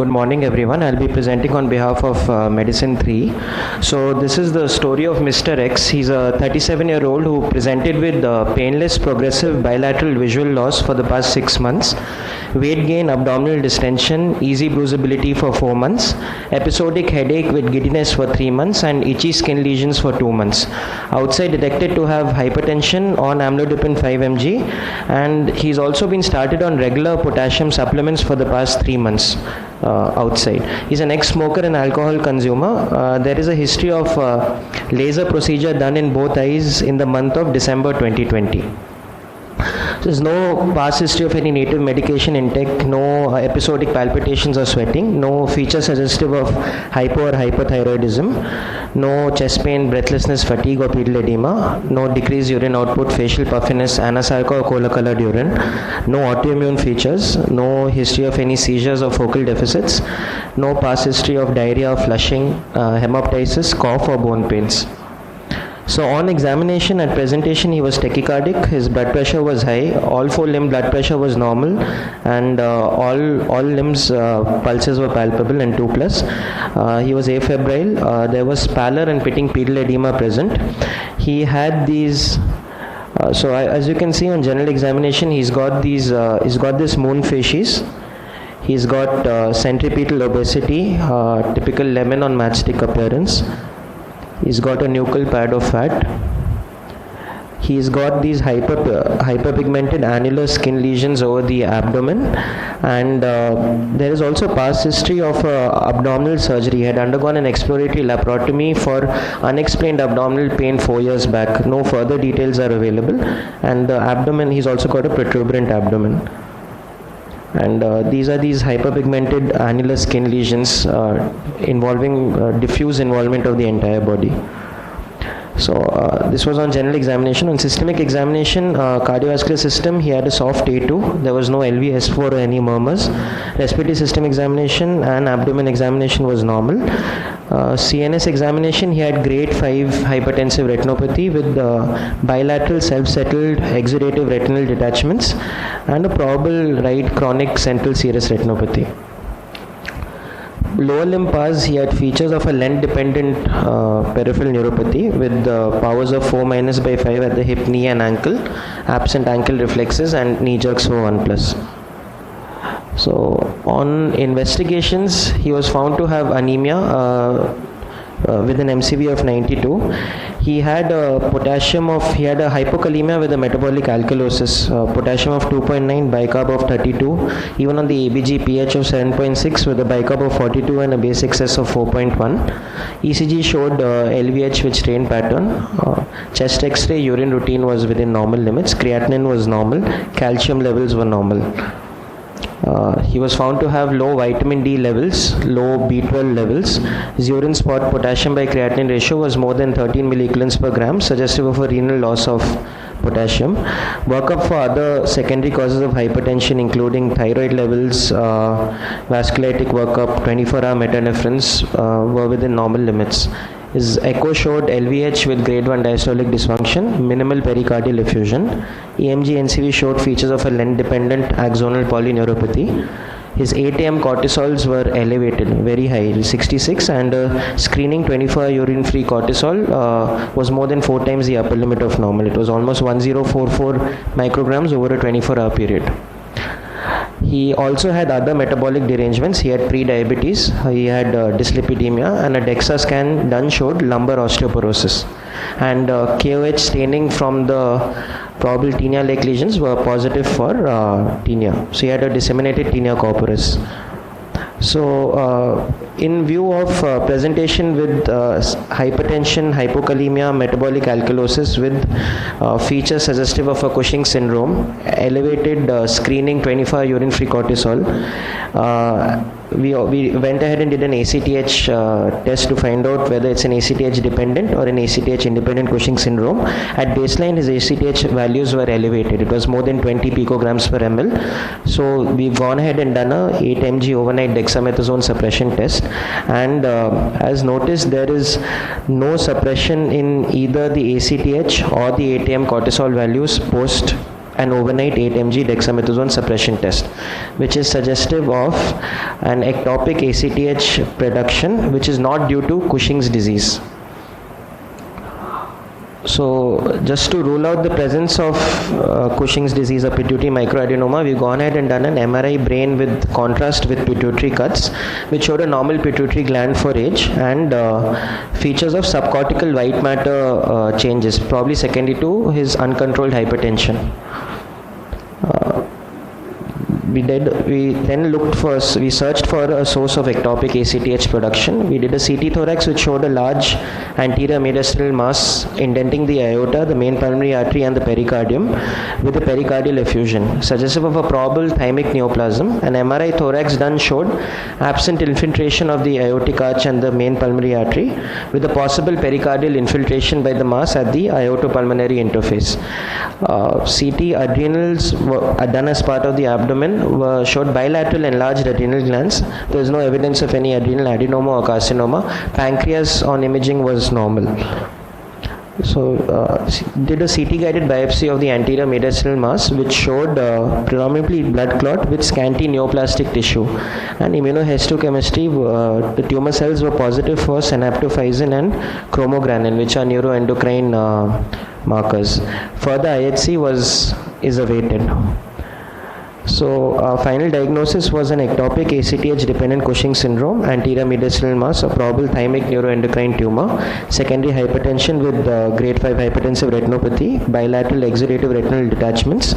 Good morning, everyone. I'll be presenting on behalf of Medicine 3. So, this is the story of Mr. X. He's a 37-year-old who presented with painless progressive bilateral visual loss for the past 6 months, weight gain, abdominal distension, easy bruisability for 4 months, episodic headache with giddiness for 3 months, and itchy skin lesions for 2 months. Outside, detected to have hypertension on amlodipine 5 mg, and he's also been started on regular potassium supplements for the past 3 months. Outside. He's an ex-smoker and alcohol consumer. There is a history of laser procedure done in both eyes in the month of December 2020. There's no past history of any native medication intake, no episodic palpitations or sweating, no feature suggestive of hypo or hypothyroidism, no chest pain, breathlessness, fatigue or pedal edema, no decreased urine output, facial puffiness, anasarca or cola colored urine, no autoimmune features, no history of any seizures or focal deficits, no past history of diarrhea, flushing, hemoptysis, cough or bone pains. So on examination and presentation, he was tachycardic, his blood pressure was high, all 4 limb blood pressure was normal, and all limbs pulses were palpable and 2+. He was afebrile, there was pallor and pitting pedal edema present. He had these as you can see on general examination, he's got this moon facies. He's got centripetal obesity, typical lemon on matchstick appearance. He's got a nuchal pad of fat. He's got these hyperpigmented annular skin lesions over the abdomen, and there is also past history of abdominal surgery. He had undergone an exploratory laparotomy for unexplained abdominal pain 4 years back. No further details are available, and the abdomen, he's also got a protuberant abdomen. And these are these hyperpigmented annular skin lesions involving diffuse involvement of the entire body. So this was on general examination. On systemic examination, cardiovascular system, he had a soft A2. There was no LV/S4 or any murmurs. Respiratory system examination and abdomen examination was normal. CNS examination, he had grade 5 hypertensive retinopathy with bilateral self-settled exudative retinal detachments and a probable right chronic central serous retinopathy. Lower limb PAS, he had features of a length-dependent peripheral neuropathy with powers of 4-/5 at the hip, knee and ankle, absent ankle reflexes and knee jerks for 1+. So on investigations, he was found to have anemia with an MCV of 92. He had he had a hypokalemia with a metabolic alkalosis, potassium of 2.9, bicarb of 32, even on the ABG pH of 7.6 with a bicarb of 42 and a base excess of 4.1. ECG showed LVH with strain pattern. Chest X-ray urine routine was within normal limits. Creatinine was normal. Calcium levels were normal. He was found to have low vitamin D levels, low B12 levels. His urine spot potassium by creatinine ratio was more than 13 milliequivalents per gram, suggestive of a renal loss of potassium. Workup for other secondary causes of hypertension, including thyroid levels, vasculitic workup, 24-hour metanephrines were within normal limits. His echo showed LVH with grade 1 diastolic dysfunction, minimal pericardial effusion. EMG NCV showed features of a length-dependent axonal polyneuropathy. His 8 AM cortisols were elevated, very high, 66, and screening 24-hour urine-free cortisol was more than 4 times the upper limit of normal. It was almost 1044 micrograms over a 24-hour period. He also had other metabolic derangements. He had pre-diabetes, he had dyslipidemia, and a DEXA scan done showed lumbar osteoporosis. And KOH staining from the probable tinea lake lesions were positive for tinea. So he had a disseminated tinea corporis. So in view of presentation with hypertension, hypokalemia, metabolic alkalosis with features suggestive of a Cushing syndrome, elevated screening 24-hour urine-free cortisol, we went ahead and did an ACTH test to find out whether it's an ACTH dependent or an ACTH independent Cushing syndrome. At baseline, his ACTH values were elevated. It was more than 20 picograms per ml. So we've gone ahead and done a 8 mg overnight dexamethasone suppression test, and as noticed, there is no suppression in either the ACTH or the ATM cortisol values post an overnight 8 mg dexamethasone suppression test, which is suggestive of an ectopic ACTH production, which is not due to Cushing's disease. So just to rule out the presence of Cushing's disease or pituitary microadenoma, we've gone ahead and done an MRI brain with contrast with pituitary cuts, which showed a normal pituitary gland for age and features of subcortical white matter changes, probably secondary to his uncontrolled hypertension. We searched for a source of ectopic ACTH production. We did a CT thorax which showed a large anterior mediastinal mass indenting the aorta, the main pulmonary artery and the pericardium with a pericardial effusion, suggestive of a probable thymic neoplasm. An MRI thorax done showed absent infiltration of the aortic arch and the main pulmonary artery with a possible pericardial infiltration by the mass at the aortopulmonary interface. CT adrenals were done as part of the abdomen showed bilateral enlarged adrenal glands. There is no evidence of any adrenal adenoma or carcinoma. Pancreas on imaging was normal. So did a CT guided biopsy of the anterior mediastinal mass, which showed predominantly blood clot with scanty neoplastic tissue, and immunohistochemistry, the tumor cells were positive for synaptophysin and chromogranin, which are neuroendocrine markers. Further IHC is awaited. So final diagnosis was an ectopic ACTH dependent Cushing syndrome, anterior mediastinal mass, a probable thymic neuroendocrine tumor, secondary hypertension with grade 5 hypertensive retinopathy, bilateral exudative retinal detachments,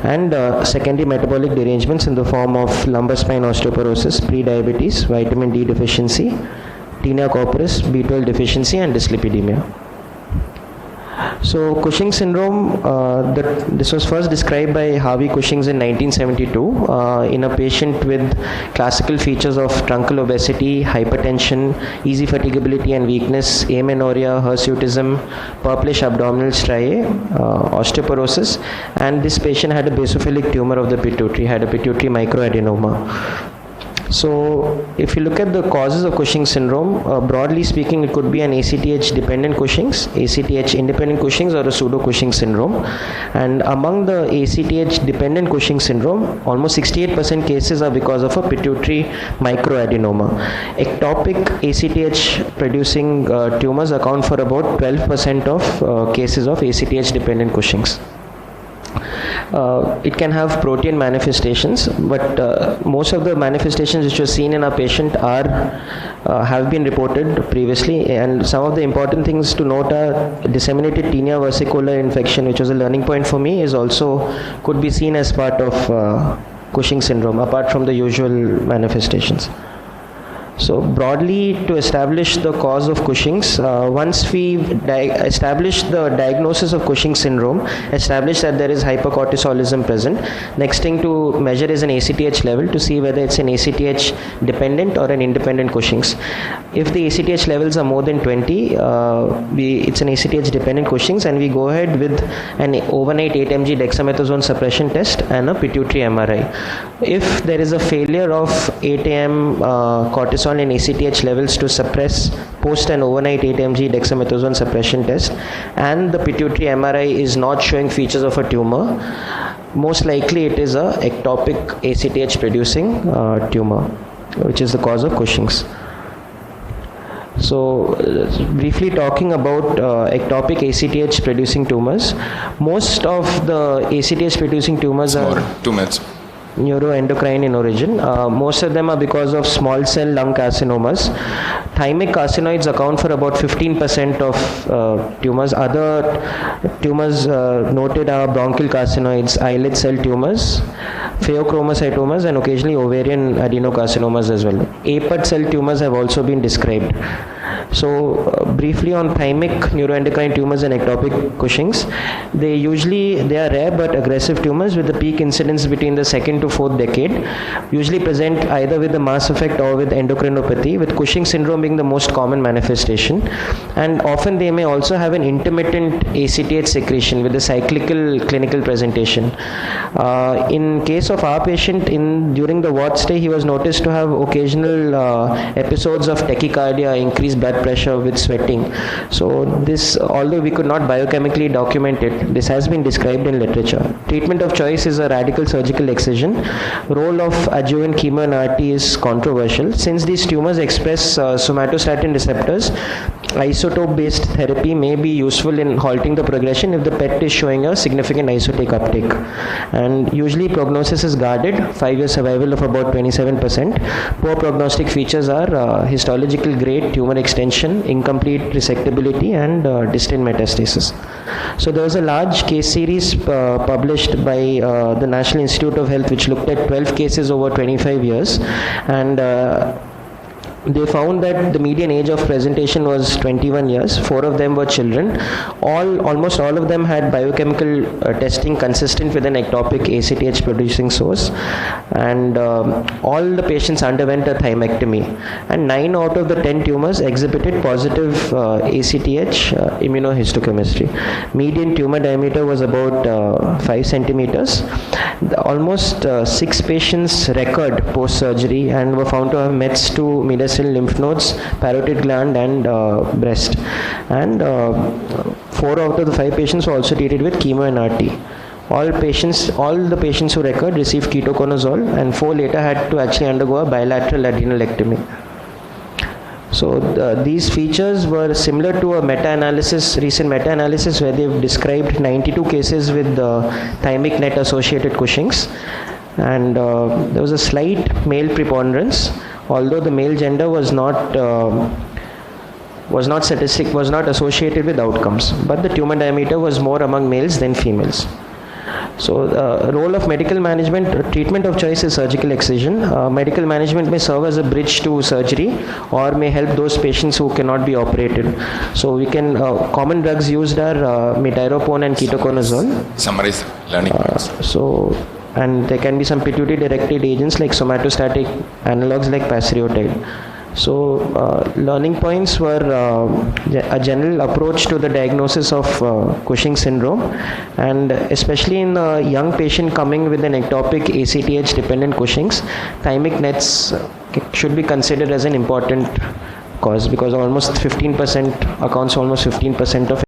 and secondary metabolic derangements in the form of lumbar spine osteoporosis, prediabetes, vitamin D deficiency, tinea corporis, B12 deficiency, and dyslipidemia. So Cushing syndrome, this was first described by Harvey Cushings in 1972 in a patient with classical features of truncal obesity, hypertension, easy fatigability and weakness, amenorrhea, hirsutism, purplish abdominal striae, osteoporosis, and this patient had a basophilic tumor of the pituitary, had a pituitary microadenoma. So if you look at the causes of Cushing syndrome, broadly speaking, it could be an ACTH dependent Cushing's, ACTH independent Cushing's, or a pseudo Cushing syndrome. And among the ACTH dependent Cushing syndrome, almost 68% cases are because of a pituitary microadenoma. Ectopic ACTH producing tumors account for about 12% of cases of ACTH dependent Cushing's. It can have protein manifestations, but most of the manifestations which were seen in our patient have been reported previously, and some of the important things to note are disseminated tinea versicolor infection, which was a learning point for me, is also could be seen as part of Cushing syndrome apart from the usual manifestations. So broadly, to establish the cause of Cushing's, once we establish the diagnosis of Cushing syndrome, establish that there is hypercortisolism present, next thing to measure is an ACTH level to see whether it's an ACTH dependent or an independent Cushing's. If the ACTH levels are more than 20, it's an ACTH dependent Cushing's, and we go ahead with an overnight 8 mg dexamethasone suppression test and a pituitary MRI. If there is a failure of 8 am cortisol and ACTH levels to suppress post an overnight 8 mg dexamethasone suppression test, and the pituitary MRI is not showing features of a tumor, most likely it is a ectopic ACTH producing tumor, which is the cause of Cushing's. So briefly talking about ectopic ACTH producing tumors, most of the ACTH producing tumors are 2 minutes. Neuroendocrine in origin. Most of them are because of small cell lung carcinomas. Thymic carcinoids account for about 15% of tumors. Other tumors noted are bronchial carcinoids, islet cell tumors, pheochromocytomas, and occasionally ovarian adenocarcinomas as well. Apert cell tumors have also been described. So briefly on thymic neuroendocrine tumors and ectopic Cushing's, they are rare but aggressive tumors with a peak incidence between the 2nd to 4th decade, usually present either with the mass effect or with endocrinopathy, with Cushing syndrome being the most common manifestation, and often they may also have an intermittent ACTH secretion with a cyclical clinical presentation. In case of our patient, during the ward stay, he was noticed to have occasional episodes of tachycardia, increased increased blood pressure with sweating. So this, although we could not biochemically document it, this has been described in literature. Treatment of choice is a radical surgical excision. Role of adjuvant chemo and RT is controversial. Since these tumors express somatostatin receptors, isotope-based therapy may be useful in halting the progression if the PET is showing a significant isotope uptake. And usually prognosis is guarded, 5-year survival of about 27%. Poor prognostic features are histological grade, tumor extension, incomplete resectability, and distant metastasis. So there was a large case series published by the National Institute of Health which looked at 12 cases over 25 years, and they found that the median age of presentation was 21 years. 4 of them were children. Almost all of them had biochemical testing consistent with an ectopic ACTH producing source, and all the patients underwent a thymectomy, and 9 out of the 10 tumors exhibited positive ACTH immunohistochemistry. Median tumor diameter was about 5 centimeters. Almost 6 patients recurred post-surgery and were found to have Mets to mediastinal lymph nodes, parotid gland, and breast. And 4 out of the 5 patients were also treated with chemo and RT. All the patients who recurred received ketoconazole, and 4 later had to actually undergo a bilateral adrenalectomy. So these features were similar to a recent meta-analysis where they've described 92 cases with thymic net associated Cushing's, and there was a slight male preponderance, although the male gender was not associated with outcomes, but the tumor diameter was more among males than females. So role of medical management, treatment of choice is surgical excision. Medical management may serve as a bridge to surgery or may help those patients who cannot be operated. So we can, common drugs used are metiropone and ketoconazole. Summarize learning points. And there can be some pituitary-directed agents like somatostatic analogs like pasireotide. So learning points were a general approach to the diagnosis of Cushing's syndrome, and especially in a young patient coming with an ectopic ACTH dependent Cushing's, thymic nets should be considered as an important cause, because almost 15% accounts for almost 15% of